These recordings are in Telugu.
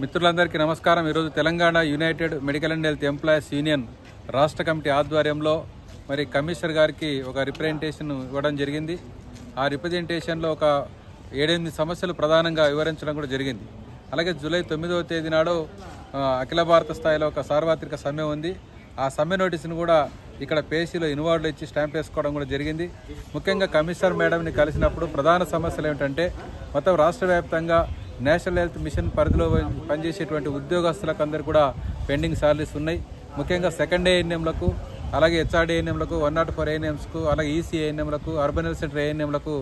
మిత్రులందరికీ నమస్కారం. ఈరోజు Telangana United medical and health employees union రాష్ట్ర కమిటీ ఆధ్వర్యంలో మరి కమిషనర్ గారికి ఒక రిప్రజెంటేషన్ ఇవ్వడం జరిగింది. ఆ రిప్రజెంటేషన్లో ఒక 7-8 సమస్యలు ప్రధానంగా వివరించడం కూడా జరిగింది. అలాగే జూలై 9వ తేదీ నాడు అఖిల భారత స్థాయిలో ఒక సార్వత్రిక సమ్మె ఉంది. ఆ సమ్మె నోటీసును కూడా ఇక్కడ పేసీలో ఇన్వార్డులు ఇచ్చి స్టాంప్ వేసుకోవడం కూడా జరిగింది. ముఖ్యంగా కమిషనర్ మేడంని కలిసినప్పుడు ప్రధాన సమస్యలు ఏమిటంటే మొత్తం రాష్ట్ర వ్యాప్తంగా నేషనల్ హెల్త్ మిషన్ పరిధిలో పనిచేసేటువంటి ఉద్యోగస్తులకు అందరూ కూడా పెండింగ్ సాలరీస్ ఉన్నాయి. ముఖ్యంగా సెకండ్ ఏఎన్ఎంలకు, అలాగే హెచ్ఆర్డీ ఏఎన్ఎంలకు, 104 ఏఎన్ఎంస్కు, అలాగే ఈసీ ఏఎన్ఎంలకు, అర్బన్ హెల్త్ సెంటర్ ఏఎన్ఎంలకు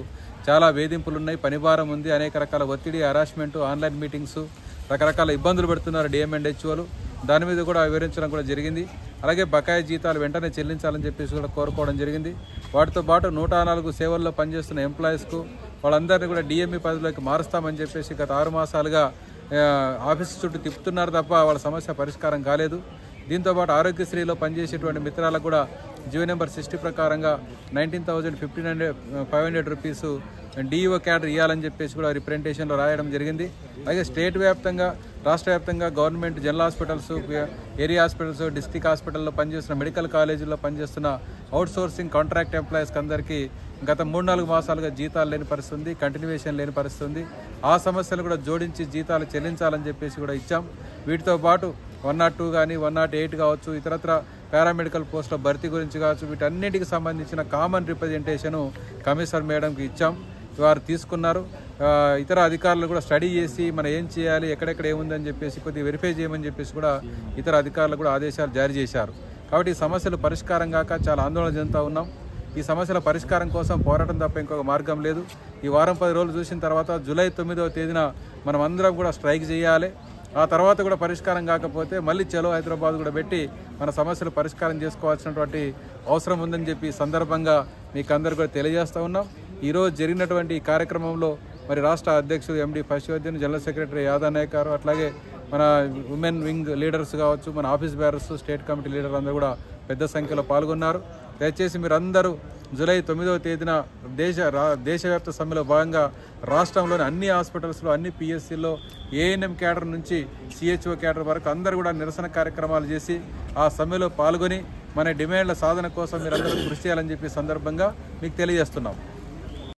చాలా వేధింపులు ఉన్నాయి, పనిభారం ఉంది, అనేక రకాల ఒత్తిడి, హరాస్మెంట్, ఆన్లైన్ మీటింగ్స్, రకరకాల ఇబ్బందులు పెడుతున్నారు డిఎంఎండ్హెచ్ఓలు. దాని మీద కూడా వివరించడం కూడా జరిగింది. అలాగే బకాయి జీతాలు వెంటనే చెల్లించాలని చెప్పేసి కూడా కోరుకోవడం జరిగింది. వాటితో పాటు 104 సేవల్లో పనిచేస్తున్న ఎంప్లాయీస్కు వాళ్ళందరినీ కూడా డిఎంఈ పదవిలోకి మారుస్తామని చెప్పేసి గత 6 మాసాలుగా ఆఫీసు చుట్టూ తిప్పుతున్నారు తప్ప వాళ్ళ సమస్య పరిష్కారం కాలేదు. దీంతోపాటు ఆరోగ్యశ్రీలో పనిచేసేటువంటి మిత్రాలకు కూడా జీవో నెంబర్ 60 ప్రకారంగా 19,500 రూపీస్ డిఈఓ క్యాడర్ ఇవ్వాలని చెప్పేసి కూడా రిప్రజెంటేషన్లో రాయడం జరిగింది. అలాగే స్టేట్ వ్యాప్తంగా, రాష్ట్ర వ్యాప్తంగా government general hospitals, area hospitals, district హాస్పిటల్లో పనిచేస్తున్న మెడికల్ కాలేజీల్లో పనిచేస్తున్న అవుట్ సోర్సింగ్ కాంట్రాక్ట్ ఎంప్లాయీస్కి అందరికీ గత 3-4 మాసాలుగా జీతాలు లేని పరిస్థితి ఉంది, కంటిన్యూషన్ లేని పరిస్థితి ఉంది. ఆ సమస్యలు కూడా జోడించి జీతాలు చెల్లించాలని చెప్పేసి కూడా ఇచ్చాం. వీటితో పాటు 102 కానీ 108 కావచ్చు, ఇతరత్ర పారామెడికల్ పోస్టుల భర్తీ గురించి కావచ్చు, వీటన్నిటికి సంబంధించిన కామన్ రిప్రజెంటేషను కమిషనర్ మేడంకి ఇచ్చాం. వారు తీసుకున్నారు. ఇతర అధికారులు కూడా స్టడీ చేసి మనం ఏం చేయాలి, ఎక్కడెక్కడ ఏముందని చెప్పేసి కొద్దిగా వెరిఫై చేయమని చెప్పేసి కూడా ఇతర అధికారులు కూడా ఆదేశాలు జారీ చేశారు. కాబట్టి ఈ సమస్యలు పరిష్కారం కాక చాలా ఆందోళన చెందుతూ ఉన్నాం. ఈ సమస్యల పరిష్కారం కోసం పోరాటం తప్ప ఇంకొక మార్గం లేదు. ఈ వారం 10 రోజులు చూసిన తర్వాత జూలై 9వ తేదీన మనం అందరం కూడా స్ట్రైక్ చేయాలి. ఆ తర్వాత కూడా పరిష్కారం కాకపోతే మళ్ళీ చలో హైదరాబాద్ కూడా పెట్టి మన సమస్యలు పరిష్కారం చేసుకోవాల్సినటువంటి అవసరం ఉందని చెప్పి సందర్భంగా మీకు అందరూ కూడా తెలియజేస్తూ ఉన్నాం. ఈరోజు జరిగినటువంటి ఈ కార్యక్రమంలో మరి రాష్ట్ర అధ్యక్షుడు ఎండి పశువర్ధన్, జనరల్ సెక్రటరీ యాదవ్ నాయక్ గారు, అట్లాగే మన ఉమెన్ వింగ్ లీడర్స్ కావచ్చు, మన ఆఫీస్ బేరర్స్, స్టేట్ కమిటీ లీడర్లు అందరూ కూడా పెద్ద సంఖ్యలో పాల్గొన్నారు. దయచేసి మీరందరూ జూలై 9వ తేదీన దేశవ్యాప్త సమ్మెలో భాగంగా రాష్ట్రంలోని అన్ని హాస్పిటల్స్లో, అన్ని పిఎస్సీల్లో ఏఎన్ఎం క్యాడర్ నుంచి సిహెచ్ఓ క్యాడర్ వరకు అందరూ కూడా నిరసన కార్యక్రమాలు చేసి ఆ సమ్మెలో పాల్గొని మన డిమాండ్ల సాధన కోసం మీరందరూ కృషి చేయాలని చెప్పి సందర్భంగా మీకు తెలియజేస్తున్నాం.